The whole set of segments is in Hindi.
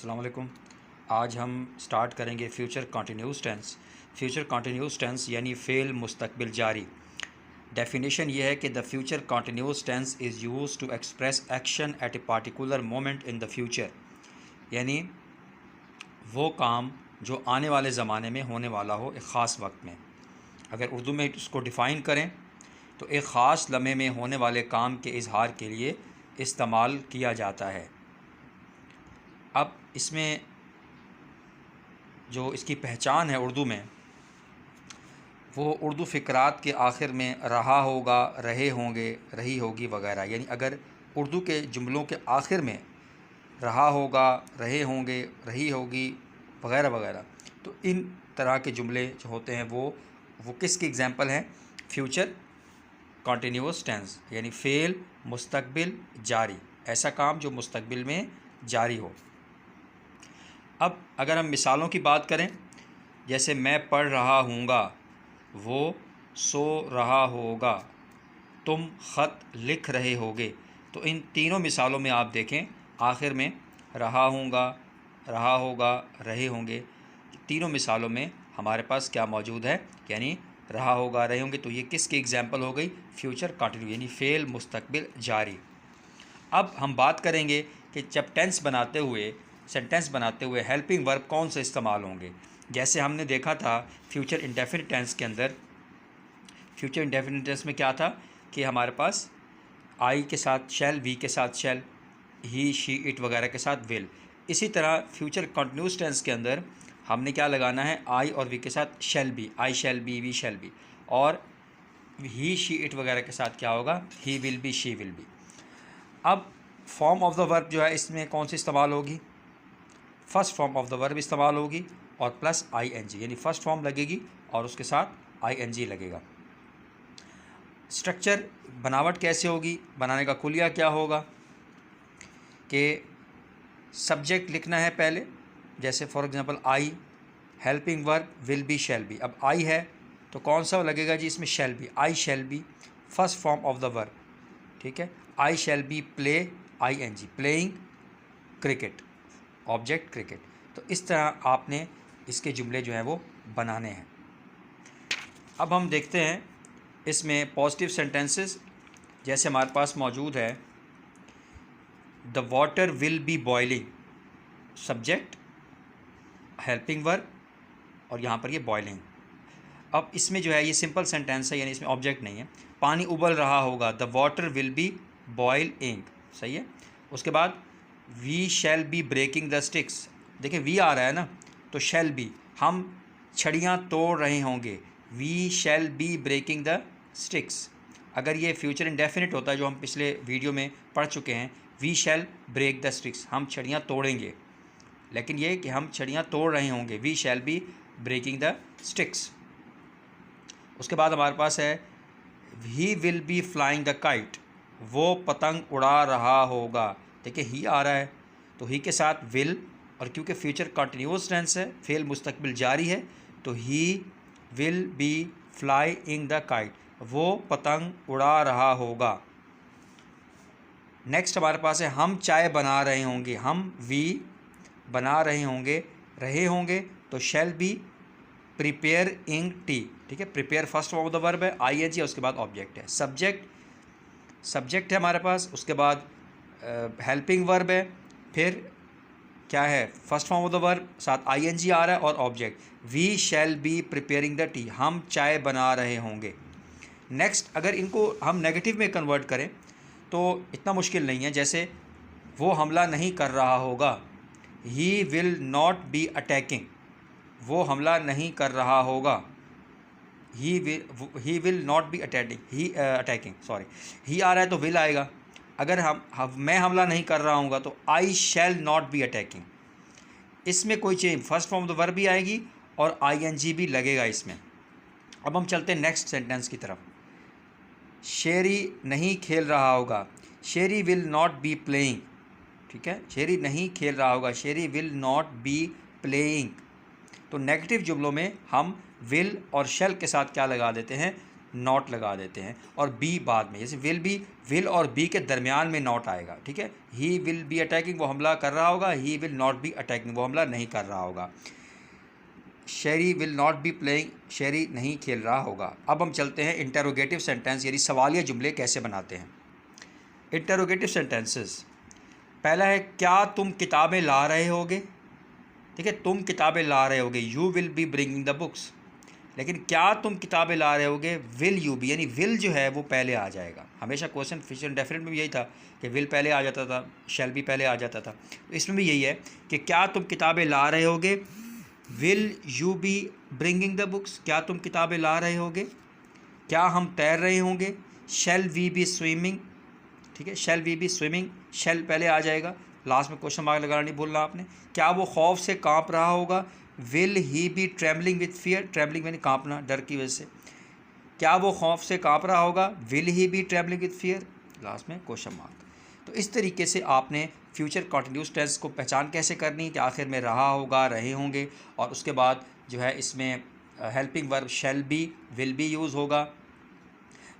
अस्सलाम वालेकुम। आज हम स्टार्ट करेंगे future continuous tense. Future continuous tense यानी फ़ेल मुस्तकबिल जारी। डेफिनेशन ये है कि the future continuous tense is use to express action at a particular moment in the future, यानी वो काम जो आने वाले ज़माने में होने वाला हो एक ख़ास वक्त में। अगर उर्दू में इसको डिफ़ाइन करें तो एक ख़ास लम्हे में होने वाले काम के इजहार के लिए इस्तेमाल किया जाता है। अब इसमें जो इसकी पहचान है उर्दू में, वो उर्दू फ़िक्रात के आखिर में रहा होगा, रहे होंगे, रही होगी वगैरह, यानी अगर उर्दू के जुमलों के आखिर में रहा होगा, रहे होंगे, रही होगी वगैरह वगैरह, तो इन तरह के जुमले जो होते हैं वो किसकी एग्ज़ाम्पल हैं? फ्यूचर कंटिन्यूअस टेंस, यानी फ़ेल मुस्तकबिल जारी, ऐसा काम जो मुस्तकबिल में जारी हो। अब अगर हम मिसालों की बात करें, जैसे मैं पढ़ रहा हूँगा, वो सो रहा होगा, तुम ख़त लिख रहे होगे, तो इन तीनों मिसालों में आप देखें आखिर में रहा हूँगा, रहा होगा, रहे होंगे, तीनों मिसालों में हमारे पास क्या मौजूद है? यानी रहा होगा, रहे होंगे, तो ये किसकी एग्जाम्पल हो गई? फ्यूचर कंटिन्यू, यानी फ़ेल मुस्तकबिल जारी। अब हम बात करेंगे कि जब टेंस बनाते हुए, सेंटेंस बनाते हुए हेल्पिंग वर्ब कौन से इस्तेमाल होंगे। जैसे हमने देखा था फ्यूचर इंडेफिनिट टेंस के अंदर, फ्यूचर इंडेफिनिट टेंस में क्या था कि हमारे पास आई के साथ शैल, वी के साथ शैल, ही, शी, इट वगैरह के साथ विल। इसी तरह फ्यूचर कंटिन्यूस टेंस के अंदर हमने क्या लगाना है? आई और वी के साथ shall be, I shall be, we shall be, और ही, शी, इट वगैरह के साथ क्या होगा? He will be, she will be. अब फॉर्म ऑफ द वर्ब जो है इसमें कौन सी इस्तेमाल होगी? First form of the verb इस्तेमाल होगी और प्लस ING, यानी फ़र्स्ट फॉर्म लगेगी और उसके साथ ING लगेगा। स्ट्रक्चर बनावट कैसे होगी? बनाने का कुलिया क्या होगा कि सब्जेक्ट लिखना है पहले, जैसे for example I, helping verb will be, shall be. अब आई है तो कौन सा लगेगा जी? इसमें shall be, I shall be, first form of the verb, ठीक है। I shall be play, ING, playing cricket, object cricket. तो इस तरह आपने इसके जुमले जो हैं वो बनाने हैं। अब हम देखते हैं इसमें पॉजिटिव सेंटेंसेस, जैसे हमारे पास मौजूद है the water will be boiling, subject, helping verb और यहाँ पर ये बॉइलिंग। अब इसमें जो है ये सिंपल सेंटेंस है, यानी इसमें ऑब्जेक्ट नहीं है। पानी उबल रहा होगा, the water will be boiling, सही है। उसके बाद we shall be breaking the sticks, देखिए वी आ रहा है ना, तो शैल बी, हम छड़ियाँ तोड़ रहे होंगे, we shall be breaking the sticks. अगर ये फ्यूचर इंडेफिनिट होता है जो हम पिछले वीडियो में पढ़ चुके हैं, we shall break the sticks, हम छड़ियाँ तोड़ेंगे, लेकिन ये कि हम छड़ियाँ तोड़ रहे होंगे, we shall be breaking the sticks. उसके बाद हमारे पास है he will be flying the kite, वो पतंग उड़ा रहा होगा। देखिए ही आ रहा है तो ही के साथ विल, और क्योंकि फ्यूचर कंटिन्यूअस टेंस है, फेल मुस्तकबिल जारी है, तो ही will be flying the kite, वो पतंग उड़ा रहा होगा। नेक्स्ट हमारे पास है हम चाय बना रहे होंगे, हम वी बना रहे होंगे, तो शैल बी प्रिपेयरिंग टी, ठीक है। Prepare first of the verb है, ING, और उसके बाद ऑब्जेक्ट है, सब्जेक्ट है हमारे पास। उसके बाद हेल्पिंग वर्ब है, फिर क्या है? First form of the verb, साथ ING आ रहा है और object, we shall be preparing the tea, हम चाय बना रहे होंगे। नेक्स्ट अगर इनको हम नेगेटिव में कन्वर्ट करें तो इतना मुश्किल नहीं है। जैसे वो हमला नहीं कर रहा होगा, he will not be attacking, वो हमला नहीं कर रहा होगा, he will not be attacking, sorry, he आ रहा है तो विल आएगा। अगर मैं हमला नहीं कर रहा हूँगा तो आई शैल नॉट बी अटैकिंग। इसमें कोई change, first form of the verb भी आएगी और ING भी लगेगा इसमें। अब हम चलते हैं नेक्स्ट सेंटेंस की तरफ। शेरी नहीं खेल रहा होगा, शेरी विल नॉट बी प्लेइंग, ठीक है। शेरी नहीं खेल रहा होगा, शेरी विल नॉट बी प्लेइंग। तो नेगेटिव जुमलों में हम विल और शैल के साथ क्या लगा देते हैं? नॉट लगा देते हैं और बी बाद में, जैसे विल और बी के दरमियान में नॉट आएगा, ठीक है। ही विल बी अटैकिंग, वो हमला कर रहा होगा, he will not be attacking, वो हमला नहीं कर रहा होगा। शेरी विल नॉट बी प्लेइंग, शेरी नहीं खेल रहा होगा। अब हम चलते हैं इंटरोगेटिव सेंटेंस यानी सवालिया जुमले कैसे बनाते हैं। इंटरोगेटिव सेंटेंसेस, पहला है क्या तुम किताबें ला रहे होगे, ठीक है, तुम किताबें ला रहे होगे, you will be bringing the books. लेकिन क्या तुम किताबें ला रहे होगे, विल यू बी, यानी विल जो है वो पहले आ जाएगा। हमेशा क्वेश्चन फ्यूचर डेफिनेट में भी यही था कि विल पहले आ जाता था, शैल भी पहले आ जाता था। तो इसमें भी यही है कि क्या तुम किताबें ला रहे होगे, will you be bringing the books, क्या तुम किताबें ला रहे होगे। क्या हम तैर रहे होंगे, शैल वी बी स्विमिंग, ठीक है, शैल वी बी स्विमिंग, शैल पहले आ जाएगा, लास्ट में क्वेश्चन मार्क लगाना नहीं भूलना आपने। क्या वो खौफ से कांप रहा होगा, will he be trembling with fear, trembling यानी कांपना डर की वजह से। क्या वो खौफ से कांप रहा होगा, will he be trembling with fear, last में क्वेश्चन मार्क। तो इस तरीके से आपने फ्यूचर कंटिन्यूस टेंस को पहचान कैसे करनी कि आखिर में रहा होगा, रहे होंगे, और उसके बाद जो है इसमें helping verb shall be, will be use होगा।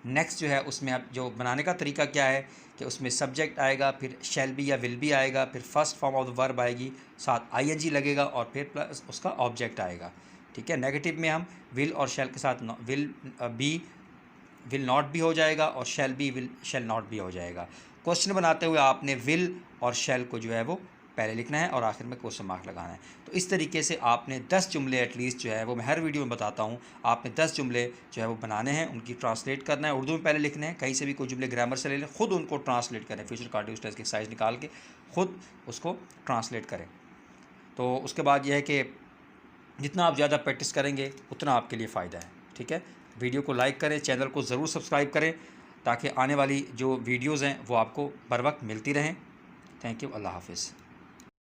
नेक्स्ट जो है उसमें अब जो बनाने का तरीका क्या है कि उसमें सब्जेक्ट आएगा, फिर शैल बी या विल बी आएगा, फिर first form of the verb आएगी, साथ आईएनजी लगेगा और फिर प्लस उसका ऑब्जेक्ट आएगा, ठीक है। नेगेटिव में हम विल और शैल के साथ विल बी विल नॉट भी हो जाएगा और shall be will shall not भी हो जाएगा। क्वेश्चन बनाते हुए आपने विल और शैल को जो है वो पहले लिखना है और आखिर में क्वेश्चन मार्क लगाना है। तो इस तरीके से आपने 10 जुमले एटलीस्ट जो है वो मैं हर वीडियो में बताता हूँ, आपने 10 जुमले जो है वो बनाने हैं, उनकी ट्रांसलेट करना है, उर्दू में पहले लिखने हैं, कहीं से भी कोई जुमले ग्रामर से ले लें, ख़ुद उनको ट्रांसलेट करें, फ्यूचर कंटिन्यूस टेंस की एक्सरसाइज निकाल के ख़ुद उसको ट्रांसलेट करें। तो उसके बाद यह है कि जितना आप ज़्यादा प्रैक्टिस करेंगे उतना आपके लिए फ़ायदा है, ठीक है। वीडियो को लाइक करें, चैनल को ज़रूर सब्सक्राइब करें ताकि आने वाली जो वीडियोज़ हैं वो आपको बर वक्त मिलती रहें। थैंक यू, अल्लाह हाफिज़।